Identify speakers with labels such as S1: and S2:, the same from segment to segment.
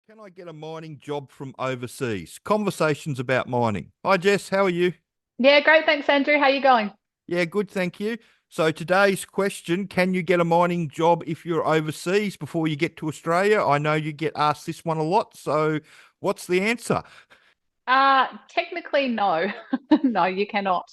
S1: Can I get a mining job from overseas? Conversations about mining. Hi, Jess. How are you?
S2: Yeah, great. Thanks, Andrew. How you going?
S1: Yeah, good. Thank you. So today's question, can you get a mining job if you're overseas before you get to Australia? I know you get asked this one a lot. So what's the answer?
S2: Technically, no. No, you cannot.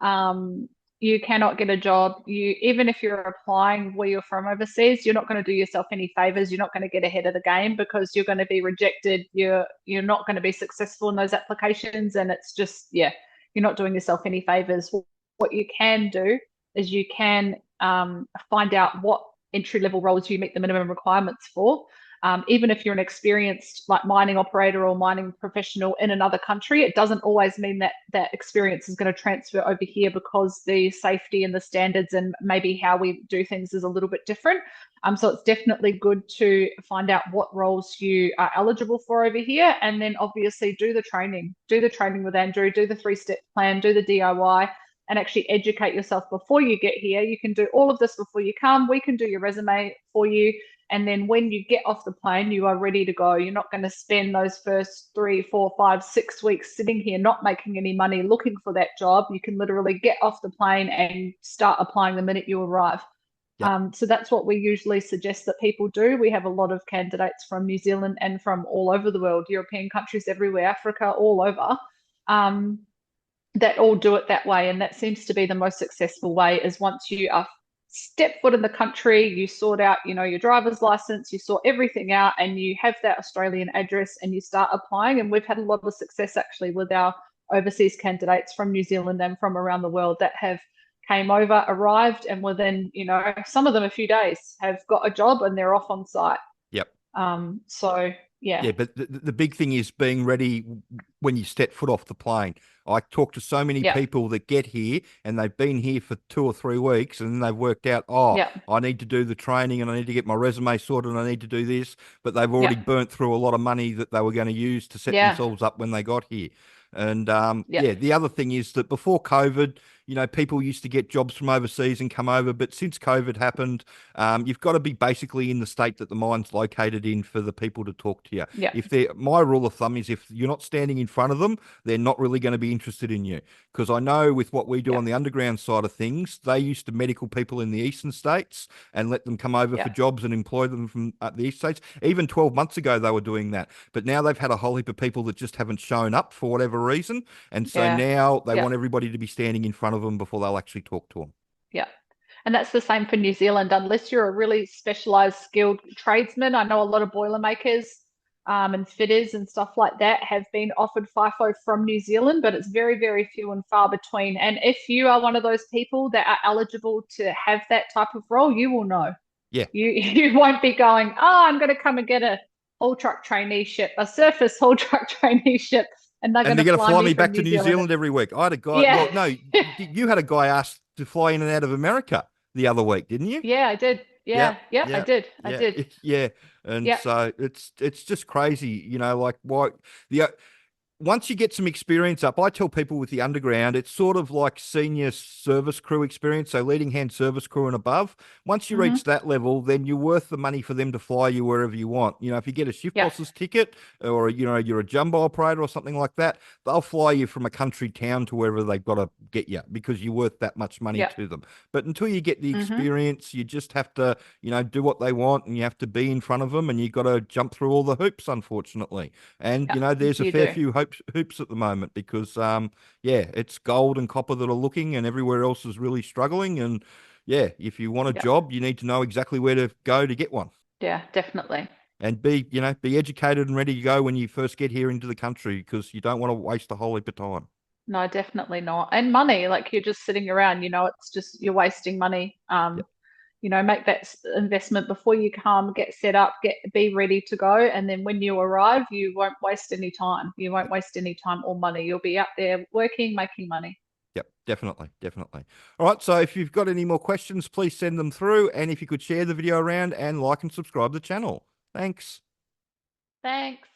S2: Um, you cannot get a job. Even if you're applying where you're from overseas, you're not going to do yourself any favors. You're not going to get ahead of the game because you're going to be rejected. You're not going to be successful in those applications, and it's just, yeah, you're not doing yourself any favors. What you can do is you can find out what entry level roles you meet the minimum requirements for. Even if you're an experienced like mining operator or mining professional in another country, it doesn't always mean that that experience is going to transfer over here because the safety and the standards and maybe how we do things is a little bit different. So it's definitely good to find out what roles you are eligible for over here, and then obviously do the training. Do the training with Andrew. Do the three-step plan. Do the DIY. And actually educate yourself before you get here. You can do all of this before you come. We can do your resume for you. And then when you get off the plane, you are ready to go. You're not going to spend those first 3, 4, 5, 6 weeks sitting here not making any money looking for that job. You can literally get off the plane and start applying the minute you arrive.
S1: Yep.
S2: So that's what we usually suggest that people do. We have a lot of candidates from New Zealand and from all over the world, European countries everywhere, Africa, all over. Um, that all do it that way. And that seems to be the most successful way is once you are step foot in the country, you sort out, your driver's license, you sort everything out and you have that Australian address and you start applying. And we've had a lot of success actually with our overseas candidates from New Zealand and from around the world that have came over, arrived, and within, some of them a few days have got a job and they're off on site.
S1: Yep.
S2: So yeah,
S1: Yeah, but the big thing is being ready when you step foot off the plane. I talk to so many
S2: yeah,
S1: people that get here and they've been here for 2 or 3 weeks and then they've worked out, oh,
S2: yeah,
S1: I need to do the training and I need to get my resume sorted and I need to do this. But they've
S2: yeah,
S1: already burnt through a lot of money that they were going to use to set
S2: yeah,
S1: themselves up when they got here. And
S2: yeah,
S1: yeah, the other thing is that before COVID, people used to get jobs from overseas and come over. But since COVID happened, you've got to be basically in the state that the mine's located in for the people to talk to you.
S2: yeah,
S1: If they're, my rule of thumb is if you're not standing in front of them, they're not really going to be interested in you. Because I know with what we do
S2: yeah,
S1: on the underground side of things, they used to medical people in the eastern states and let them come over for
S2: yeah,
S1: jobs and employ them from the east states. Even 12 months ago, they were doing that. But now they've had a whole heap of people that just haven't shown up for whatever reason. And so
S2: yeah,
S1: now they
S2: yeah.
S1: want everybody to be standing in front of them before they'll actually talk to them.
S2: Yeah. And that's the same for New Zealand, unless you're a really specialized, skilled tradesman. I know a lot of boilermakers and fitters and stuff like that have been offered FIFO from New Zealand, but it's very, very few and far between. And if you are one of those people that are eligible to have that type of role, you will know.
S1: Yeah.
S2: You won't be going, oh, I'm going to come and get a haul truck traineeship, a surface haul truck traineeship, and they're
S1: And
S2: going
S1: they're
S2: to
S1: going to
S2: fly
S1: fly
S2: me
S1: me
S2: from
S1: back to
S2: New
S1: New
S2: Zealand.
S1: Zealand every week. I had a guy,
S2: Yeah.
S1: well, no, you had a guy asked to fly in and out of America the other week, didn't you?
S2: Yeah, I did.
S1: Yeah,
S2: Yeah, yeah, I
S1: yeah,
S2: did. I
S1: yeah,
S2: did.
S1: yeah. And
S2: Yeah,
S1: so it's just crazy, like why the once you get some experience up, I tell people with the underground, it's sort of like senior service crew experience, so leading hand service crew and above. Once you reach
S2: hmm,
S1: that level, then you're worth the money for them to fly you wherever you want. If you get a shift
S2: yeah,
S1: boss's ticket or you're a jumbo operator or something like that, they'll fly you from a country town to wherever they've got to get you because you're worth that much money
S2: yeah,
S1: to them. But until you get the
S2: hmm,
S1: experience, you just have to, do what they want and you have to be in front of them and you've got to jump through all the hoops, unfortunately. And
S2: yeah.
S1: there's a
S2: You
S1: fair
S2: do.
S1: few hoops at the moment because yeah, it's gold and copper that are looking, and everywhere else is really struggling. And yeah, if you want a
S2: Yeah,
S1: job, you need to know exactly where to go to get one,
S2: yeah, definitely.
S1: and be educated and ready to go when you first get here into the country because you don't want to waste a whole heap of time.
S2: No, definitely not. And money, like you're just sitting around, it's just you're wasting money.
S1: Yeah,
S2: Make that investment before you come, get set up, be ready to go, and then when you arrive, you won't waste any time. You won't waste any time or money. You'll be out there working, making money.
S1: yep, definitely, definitely. All right, so if you've got any more questions, please send them through, and if you could share the video around and like and subscribe the channel. Thanks.
S2: Thanks.